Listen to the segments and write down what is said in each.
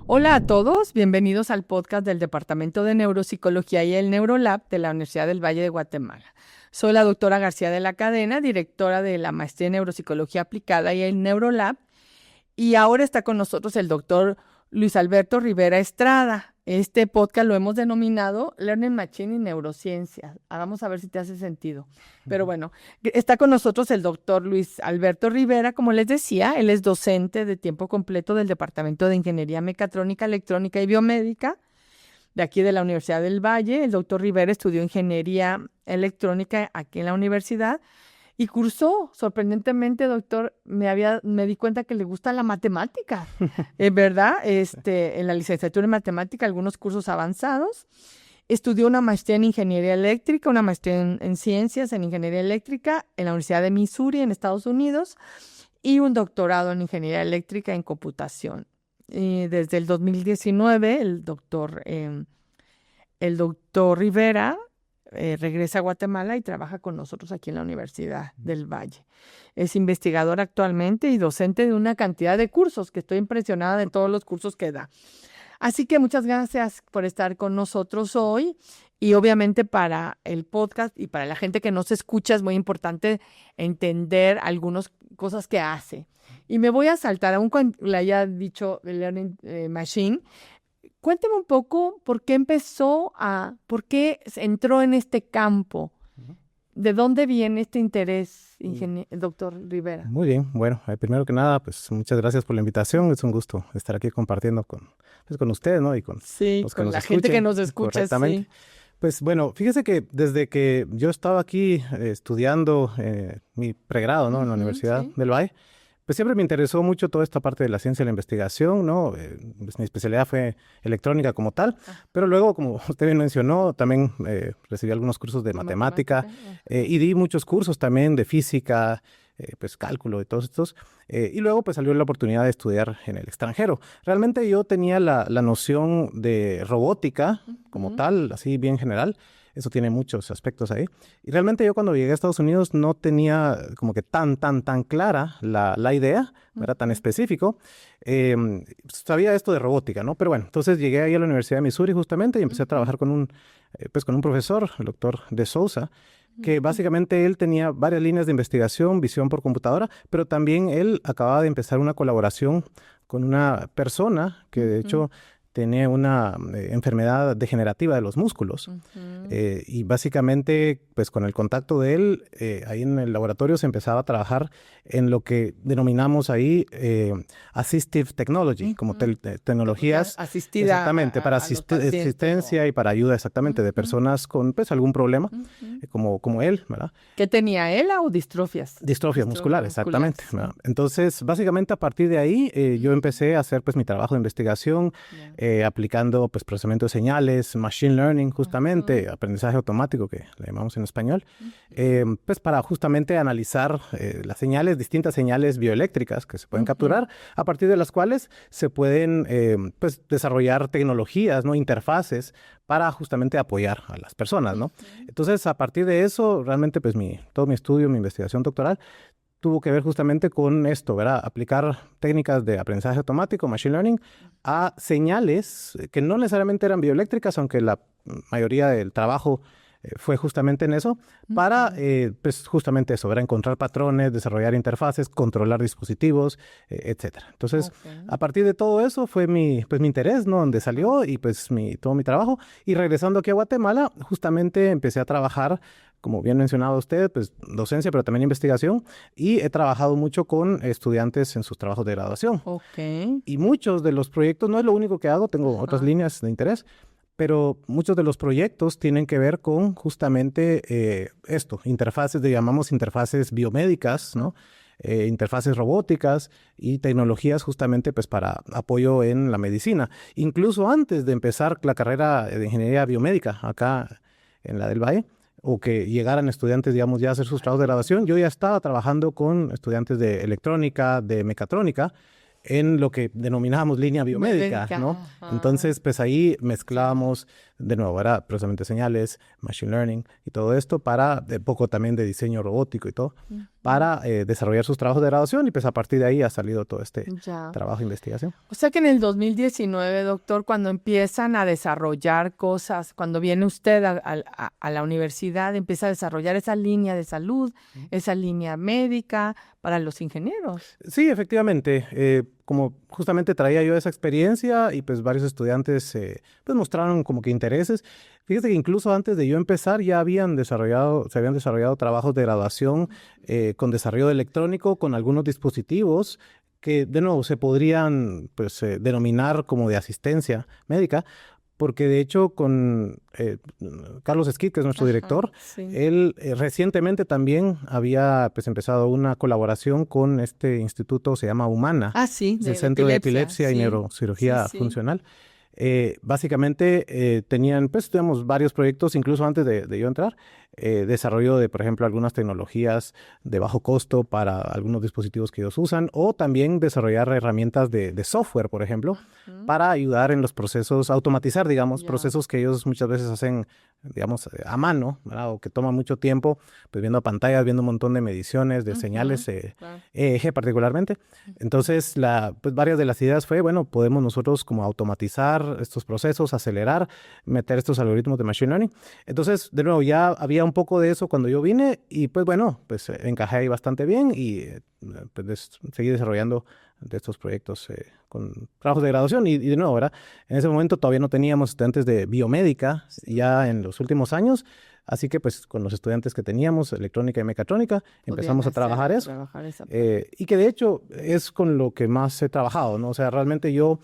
Hola a todos, bienvenidos al podcast del Departamento de Neuropsicología y el Neurolab de la Universidad del Valle de Guatemala. Soy la doctora García de la Cadena, directora de la Maestría en Neuropsicología Aplicada y el Neurolab, y ahora está con nosotros el doctor Luis Alberto Rivera Estrada. Este podcast lo hemos denominado Learning Machine y Neurociencia. Vamos a ver si te hace sentido. Pero bueno, está con nosotros el doctor Luis Alberto Rivera. Como les decía, él es docente de tiempo completo del Departamento de Ingeniería Mecatrónica, Electrónica y Biomédica de aquí de la Universidad del Valle. El doctor Rivera estudió Ingeniería Electrónica aquí en la universidad y cursó, sorprendentemente, doctor, me di cuenta que le gusta la matemática, ¿verdad? En la licenciatura en matemática, algunos cursos avanzados. Estudió una maestría en Ingeniería Eléctrica, una maestría en Ciencias en Ingeniería Eléctrica en la Universidad de Missouri, en Estados Unidos, y un doctorado en Ingeniería Eléctrica en Computación. Y desde el 2019, el doctor Rivera regresa a Guatemala y trabaja con nosotros aquí en la Universidad del Valle. Es investigador actualmente y docente de una cantidad de cursos, que estoy impresionada de todos los cursos que da. Así que muchas gracias por estar con nosotros hoy, y obviamente para el podcast y para la gente que nos escucha es muy importante entender algunas cosas que hace. Y me voy a saltar, aun cuando le haya dicho el Learning Machine. Cuénteme un poco por qué entró en este campo. ¿De dónde viene este interés, doctor Rivera? Muy bien, bueno, primero que nada, pues muchas gracias por la invitación. Es un gusto estar aquí compartiendo con ustedes, ¿no? Y con los que con nos la escuchen, gente que nos escucha, correctamente. sí. Pues bueno, fíjese que desde que yo estaba aquí estudiando mi pregrado, ¿no? En la Universidad del Valle, pues siempre me interesó mucho toda esta parte de la ciencia y la investigación, ¿no? Pues mi especialidad fue electrónica como tal, pero luego, como usted bien mencionó, también recibí algunos cursos de matemática y di muchos cursos también de física, pues cálculo y todos estos. Y luego pues salió la oportunidad de estudiar en el extranjero. Realmente yo tenía la noción de robótica como tal, así bien general. Eso tiene muchos aspectos ahí. Y realmente yo cuando llegué a Estados Unidos no tenía como que tan clara la idea, no era tan específico. Sabía esto de robótica, ¿no? Pero bueno, entonces llegué ahí a la Universidad de Missouri justamente y empecé a trabajar con un profesor, el doctor De Souza, que básicamente él tenía varias líneas de investigación, visión por computadora, pero también él acababa de empezar una colaboración con una persona que de hecho tenía una enfermedad degenerativa de los músculos. Y básicamente, pues con el contacto de él, ahí en el laboratorio se empezaba a trabajar en lo que denominamos ahí Assistive Technology, como tecnologías asistida exactamente, para asistencia y para ayuda exactamente de personas con pues algún problema, como él, ¿verdad? ¿Qué tenía él o distrofias? Distrofias musculares, exactamente. ¿Verdad? Entonces, básicamente a partir de ahí, yo empecé a hacer pues mi trabajo de investigación, aplicando pues procesamiento de señales, machine learning justamente, aprendizaje automático que le llamamos en español, pues para justamente analizar las señales, distintas señales bioeléctricas que se pueden capturar, a partir de las cuales se pueden pues desarrollar tecnologías, ¿no? Interfaces para justamente apoyar a las personas, ¿no? Entonces, a partir de eso, realmente pues todo mi estudio, mi investigación doctoral, tuvo que ver justamente con esto, ¿verdad? Aplicar técnicas de aprendizaje automático, machine learning, a señales que no necesariamente eran bioeléctricas, aunque la mayoría del trabajo fue justamente en eso, para pues justamente eso, ¿verdad? Encontrar patrones, desarrollar interfaces, controlar dispositivos, etcétera. Entonces, a partir de todo eso fue mi interés, ¿no? Donde salió y pues todo mi trabajo. Y regresando aquí a Guatemala, justamente empecé a trabajar, como bien mencionado usted, pues docencia, pero también investigación, y he trabajado mucho con estudiantes en sus trabajos de graduación. Y muchos de los proyectos, no es lo único que hago, tengo otras líneas de interés, pero muchos de los proyectos tienen que ver con justamente interfaces, llamamos interfaces biomédicas, ¿no? Interfaces robóticas y tecnologías justamente pues para apoyo en la medicina. Incluso antes de empezar la carrera de ingeniería biomédica acá en la del Valle, o que llegaran estudiantes, digamos, ya a hacer sus trabajos de graduación, yo ya estaba trabajando con estudiantes de electrónica, de mecatrónica, en lo que denominábamos línea biomédica, ¿no? Entonces, pues ahí mezclábamos de nuevo, era procesamiento de señales, machine learning y todo esto para, poco también de diseño robótico y todo, para desarrollar sus trabajos de graduación y pues a partir de ahí ha salido todo este trabajo de investigación. O sea que en el 2019, doctor, cuando empiezan a desarrollar cosas, cuando viene usted a la universidad, empieza a desarrollar esa línea de salud, esa línea médica para los ingenieros. Sí, efectivamente. Como justamente traía yo esa experiencia y pues varios estudiantes pues mostraron como que intereses. Fíjate que incluso antes de yo empezar ya se habían desarrollado trabajos de graduación con desarrollo electrónico con algunos dispositivos que de nuevo se podrían pues denominar como de asistencia médica. Porque de hecho con Carlos Esquit, que es nuestro director, él recientemente también había pues empezado una colaboración con este instituto, se llama Humana, del Centro de Epilepsia y Neurocirugía Funcional. Básicamente tenían, pues, digamos, varios proyectos, incluso antes de yo entrar, desarrollo de, por ejemplo, algunas tecnologías de bajo costo para algunos dispositivos que ellos usan, o también desarrollar herramientas de software, por ejemplo, para ayudar en los procesos, automatizar, digamos, procesos que ellos muchas veces hacen, digamos, a mano, ¿verdad? O que toman mucho tiempo, pues viendo pantallas, viendo un montón de mediciones, de señales, EEG particularmente. Entonces, pues varias de las ideas fue, bueno, podemos nosotros como automatizar estos procesos, acelerar, meter estos algoritmos de machine learning. Entonces, de nuevo, ya había un poco de eso cuando yo vine y pues bueno, pues encajé ahí bastante bien y pues, seguí desarrollando de estos proyectos con trabajos de graduación y de nuevo, ¿verdad? En ese momento todavía no teníamos estudiantes de biomédica ya en los últimos años, así que pues con los estudiantes que teníamos, electrónica y mecatrónica, empezamos a trabajar eso. Y que de hecho es con lo que más he trabajado, ¿no? O sea, realmente yo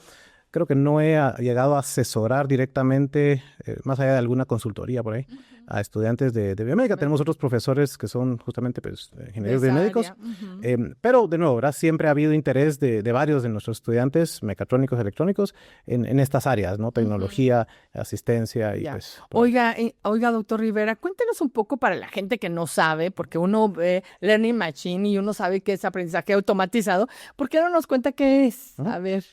creo que no he llegado a asesorar directamente, más allá de alguna consultoría por ahí, a estudiantes de biomédica. Tenemos otros profesores que son justamente pues, ingenieros biomédicos. Pero, de nuevo, ¿verdad? Siempre ha habido interés de varios de nuestros estudiantes mecatrónicos, electrónicos, en estas áreas, ¿no? Tecnología, asistencia y pues... Oiga, doctor Rivera, cuéntenos un poco para la gente que no sabe, porque uno ve Learning Machine y uno sabe que es aprendizaje automatizado. ¿Por qué no nos cuenta qué es? A ver.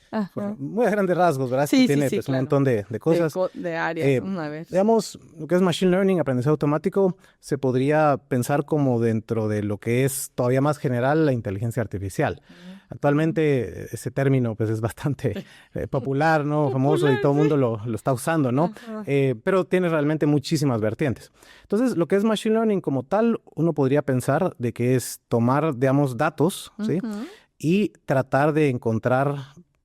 Muy a grandes rasgos, ¿verdad? Sí, tiene pues, claro, un montón de cosas. De áreas, a ver. Digamos, lo que es Machine Learning, aprendizaje automático, se podría pensar como dentro de lo que es todavía más general la inteligencia artificial. Actualmente ese término pues es bastante popular, ¿no? Famoso y todo el mundo lo está usando, ¿no? Pero tiene realmente muchísimas vertientes. Entonces, lo que es Machine Learning como tal, uno podría pensar de que es tomar, digamos, datos, ¿sí? Y tratar de encontrar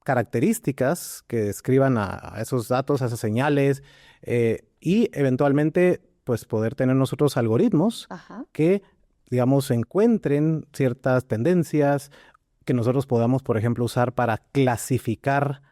características que describan a esos datos, a esas señales, y eventualmente pues poder tener nosotros algoritmos que, digamos, encuentren ciertas tendencias que nosotros podamos, por ejemplo, usar para clasificar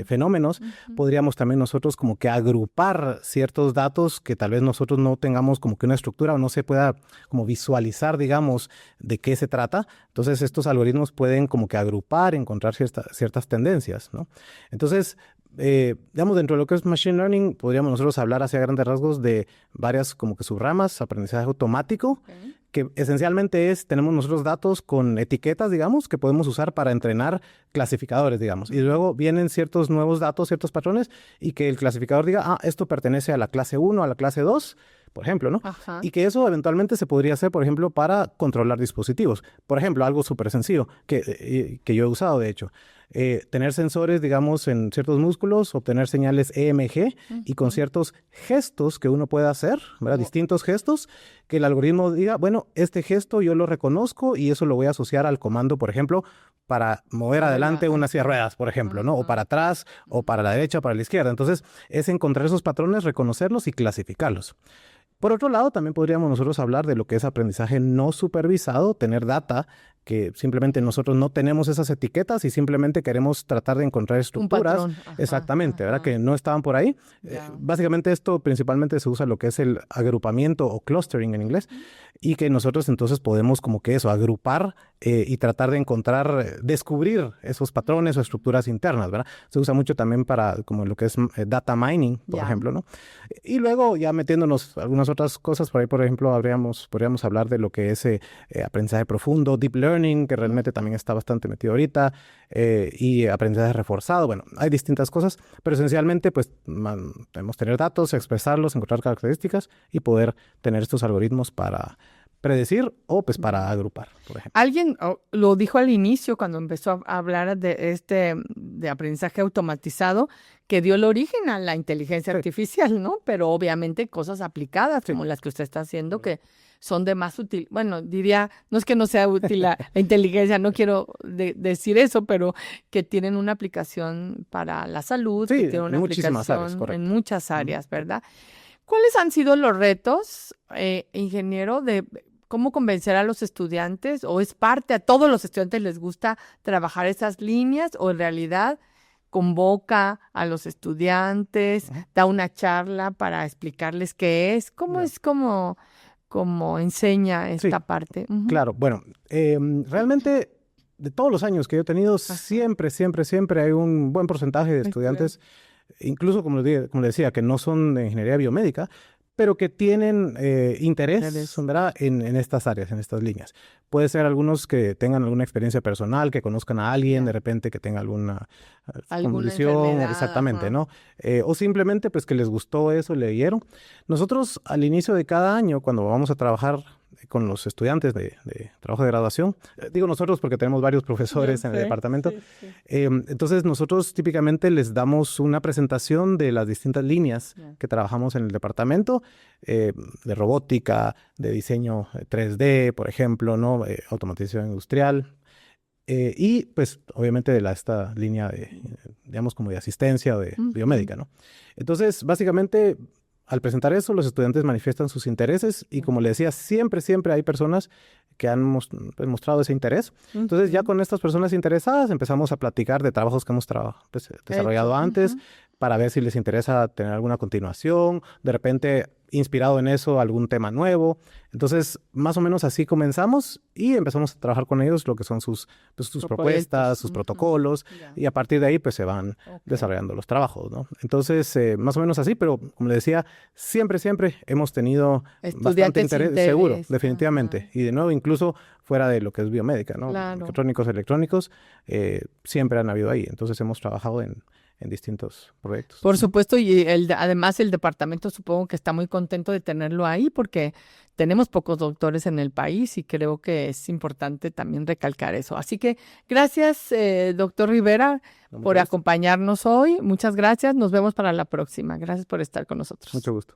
fenómenos. Podríamos también nosotros como que agrupar ciertos datos que tal vez nosotros no tengamos como que una estructura o no se pueda como visualizar, digamos, de qué se trata. Entonces, estos algoritmos pueden como que agrupar, encontrar ciertas tendencias, ¿no? Entonces, digamos, dentro de lo que es Machine Learning, podríamos nosotros hablar hacia grandes rasgos de varias como que subramas, aprendizaje automático, que esencialmente tenemos nosotros datos con etiquetas, digamos, que podemos usar para entrenar clasificadores, digamos. Y luego vienen ciertos nuevos datos, ciertos patrones, y que el clasificador diga, esto pertenece a la clase 1, a la clase 2, por ejemplo, ¿no? Y que eso eventualmente se podría hacer, por ejemplo, para controlar dispositivos. Por ejemplo, algo súper sencillo que yo he usado, de hecho. Tener sensores, digamos, en ciertos músculos, obtener señales EMG y con ciertos gestos que uno pueda hacer, ¿verdad? Distintos gestos, que el algoritmo diga, bueno, este gesto yo lo reconozco y eso lo voy a asociar al comando, por ejemplo, para mover adelante una silla de ruedas, por ejemplo, ¿no? O para atrás, o para la derecha, o para la izquierda. Entonces, es encontrar esos patrones, reconocerlos y clasificarlos. Por otro lado, también podríamos nosotros hablar de lo que es aprendizaje no supervisado, tener data que simplemente nosotros no tenemos esas etiquetas y simplemente queremos tratar de encontrar estructuras. Un patrón. Exactamente, ¿verdad? Que no estaban por ahí. Básicamente esto principalmente se usa lo que es el agrupamiento o clustering en inglés y que nosotros entonces podemos como que eso, agrupar y tratar de encontrar, descubrir esos patrones o estructuras internas, ¿verdad? Se usa mucho también para como lo que es data mining, por ejemplo, ¿no? Y luego ya metiéndonos algunas otras cosas, por ahí, por ejemplo, podríamos hablar de lo que es aprendizaje profundo, deep learning, learning, que realmente también está bastante metido ahorita, y aprendizaje reforzado. Bueno, hay distintas cosas, pero esencialmente pues debemos tener datos, expresarlos, encontrar características y poder tener estos algoritmos para predecir o pues para agrupar, por ejemplo. Alguien lo dijo al inicio cuando empezó a hablar de aprendizaje automatizado, que dio el origen a la inteligencia artificial, ¿no? Pero obviamente cosas aplicadas como las que usted está haciendo que son de más útil. Bueno, diría, no es que no sea útil la inteligencia, no quiero decir eso, pero que tienen una aplicación para la salud, que tienen una aplicación en muchas áreas, ¿verdad? ¿Cuáles han sido los retos, ingeniero, de cómo convencer a los estudiantes, o es parte, a todos los estudiantes les gusta trabajar esas líneas, o en realidad convoca a los estudiantes, da una charla para explicarles qué es? ¿Cómo es como enseña esta parte? Claro, bueno, realmente de todos los años que yo he tenido, siempre hay un buen porcentaje de estudiantes, incluso como le decía, que no son de ingeniería biomédica, pero que tienen interés, ¿verdad? en estas áreas, en estas líneas. Puede ser algunos que tengan alguna experiencia personal, que conozcan a alguien, de repente que tenga alguna condición, exactamente, ¿no? O simplemente pues que les gustó eso, leyeron. Nosotros al inicio de cada año, cuando vamos a trabajar con los estudiantes de trabajo de graduación, digo nosotros porque tenemos varios profesores en el departamento, entonces nosotros típicamente les damos una presentación de las distintas líneas que trabajamos en el departamento, de robótica, de diseño 3D, por ejemplo, ¿no? Automatización industrial, y pues obviamente de esta línea de, digamos, como de asistencia o de biomédica, ¿no? Entonces, básicamente, al presentar eso, los estudiantes manifiestan sus intereses y, como le decía, siempre hay personas que han mostrado ese interés. Entonces, ya con estas personas interesadas empezamos a platicar de trabajos que hemos desarrollado antes, para ver si les interesa tener alguna continuación, de repente inspirado en eso algún tema nuevo. Entonces, más o menos así comenzamos y empezamos a trabajar con ellos lo que son sus propuestas, sus protocolos, y a partir de ahí pues se van desarrollando los trabajos, ¿no? Entonces, más o menos así, pero como le decía, siempre hemos tenido bastante interés, seguro, definitivamente. Y de nuevo, incluso fuera de lo que es biomédica, ¿no? Mecatrónicos, electrónicos, siempre han habido ahí. Entonces, hemos trabajado en distintos proyectos. Por supuesto, y además el departamento supongo que está muy contento de tenerlo ahí porque tenemos pocos doctores en el país y creo que es importante también recalcar eso. Así que gracias, doctor Rivera, por acompañarnos hoy. Muchas gracias. Nos vemos para la próxima. Gracias por estar con nosotros. Mucho gusto.